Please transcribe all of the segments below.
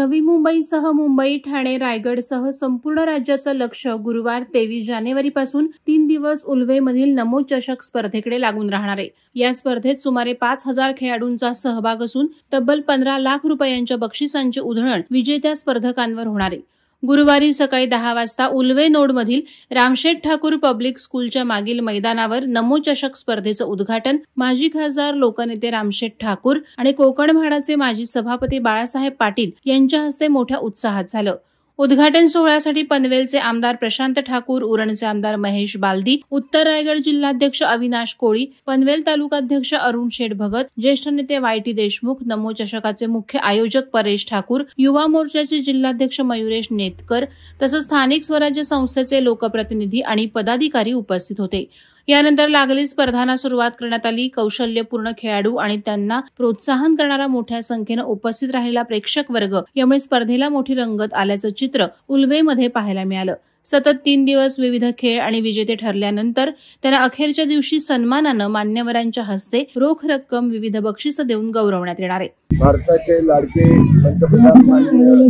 नवी मुंबईसह मुंबई, ठाणे, रायगडसह संपूर्ण राज्याचं लक्ष गुरुवार 23 जानेवारीपासून 3 दिवस उल्वेमधील नमो चषक स्पर्धेकडे लागून राहणार आहे। या स्पर्धेत सुमारे 5000 खेळाडूंचा सहभाग असून तब्बल 15 लाख रुपयांच्या बक्षिसांची उधळण विजेत्या स्पर्धकांवर होणार आहे। गुरुवारी सकाळी 10 वाजता उल्वे नोडमधील रामशेठ ठाकूर पब्लिक स्कूलच्या मागील मैदानावर नमो चषक स्पर्धेचं उद्घाटन माजी खासदार लोकनेते रामशेठ ठाकूर आणि कोकण म्हाडाचे माजी सभापती बाळासाहेब पाटील यांच्या हस्ते मोठ्या उत्साहात झालं। उद्घाटन सोहळ्यासाठी पनवेलचे आमदार प्रशांत ठाकूर, उरणचे आमदार महेश बालदी, उत्तर रायगड जिल्हाध्यक्ष अविनाश कोळी, पनवेल तालुकाध्यक्ष अरुण शेठ भगत, ज्येष्ठ नेते वाय.टी. देशमुख, नमो चषकाचे मुख्य आयोजक परेश ठाकूर, युवा मोर्चाचे जिल्हाध्यक्ष मयुरेश नेतकर तसंच स्थानिक स्वराज्य संस्थेचे लोकप्रतिनिधी आणि पदाधिकारी उपस्थित होते। यानंतर लागलीच स्पर्धांना सुरुवात करण्यात आली। कौशल्यपूर्ण खेळाडू आणि त्यांना प्रोत्साहन करणारा मोठ्या संख्येनं उपस्थित राहिलेला प्रेक्षक वर्ग यामुळे स्पर्धेला मोठी रंगत आल्याचं चित्र उल्वेमध्ये पाहायला मिळालं। सतत 3 दिवस विविध खेळ आणि विजेते ठरल्यानंतर त्यांना अखेरच्या दिवशी सन्मानानं मान्यवरांच्या हस्ते रोख रक्कम, विविध बक्षिसं देऊन गौरवण्यात येणार आहे। भारताचे लाडके पंतप्रधान माननीय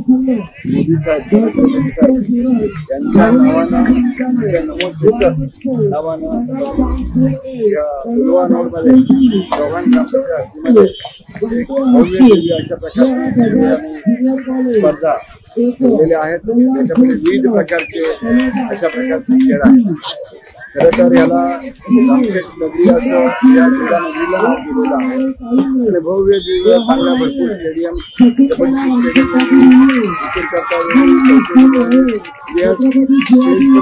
मोदी साहेब यांच्या नावानं नमो चषक नावानं उल्वा नोडमध्ये दोघांच्या हद्दीमध्ये एक भव्य अशा प्रकारची स्पर्धा केलेले आहेत। त्याच्यामध्ये विविध प्रकारचे अशा प्रकारचे खेळ आहेत। खरं तर याला रामशेठ नगरी असं या नगरीला नाव दिलेलं आहे आणि भव्य दिव्य चांगल्या भरपूर स्टेडियम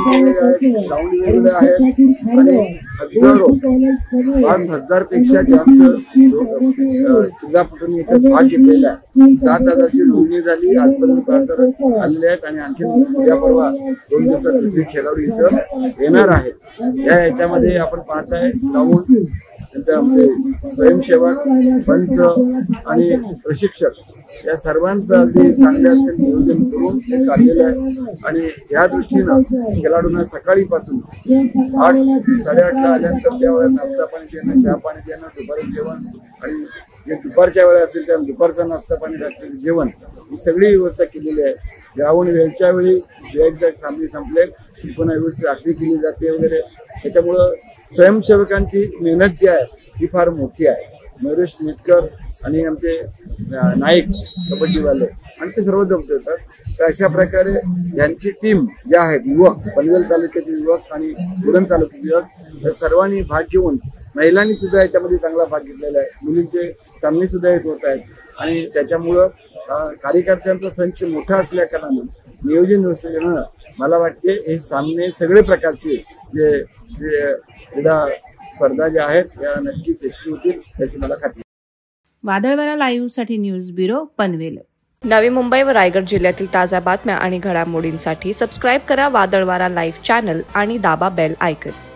ग्राउंड वेगवेगळे आहेत आणि हजारो 5000 पेक्षा जास्त क्रीडापटूंनी इथे भाग घेतलेला आहे। 60,000ची नोंदणी झाली आजपर्यंत आलेले आहेत आणि आणखी उद्या परवा 2 दिवसात दुसरे खेळाडू इथं येणार आहेत। या याच्यामध्ये आपण पाहताय ग्राउंड, स्वयंसेवक, पंच आणि प्रशिक्षक या सर्वांचं अगदी चांगल्या नियोजन करून ते चाललेलं आहे आणि या दृष्टीनं खेळाडूंना सकाळीपासून 8-8:30ला आल्यानंतर त्या वेळेला नाश्ता पाणी देणं, चहा पाणी देणं, दुपारी जेवण आणि जे दुपारच्या वेळा असेल त्या दुपारचा नाश्ता पाणी, रात्री जेवण ही सगळी व्यवस्था केलेली आहे। ग्राउंड वेळच्या वेळी एकदा सामने संपले पुन्हा व्यवस्थित आखणी केली जाते वगैरे। त्याच्यामुळं स्वयंसेवकांची मेहनत जी आहे ती फार मोठी आहे। मयुरेश नेतकर आणि आमचे नाईक कबड्डीवाले आणि ते सर्व जमत येतात। तर अशा प्रकारे यांची टीम ज्या आहेत युवक, पनवेल तालुक्याचे युवक आणि उरण तालुक्याचे युवक या सर्वांनी भाग घेऊन महिलांनी सुद्धा याच्यामध्ये चांगला भाग घेतलेला आहे। मुलींचे सामने सुद्धा येत होत आहेत आणि त्याच्यामुळं कार्यकर्त्यांचा संच मोठा असल्या कारणानं नियोजन व्यवस्थेनं मला वाटते हे सामने सगळे प्रकारचे जे क्रीडा स्पर्धा ज्या आहेत या नक्कीच यशस्वी होतील अशी मला खात्री। वादळवारा लाईव्ह साठी न्यूज ब्युरो, पनवेल। नवी मुंबई व रायगड जिल्ह्यातील ताज्या बातम्या आणि घडामोडींसाठी सबस्क्राईब करा वादळवारा लाईव्ह चॅनल आणि दाबा बेल आयकॉन।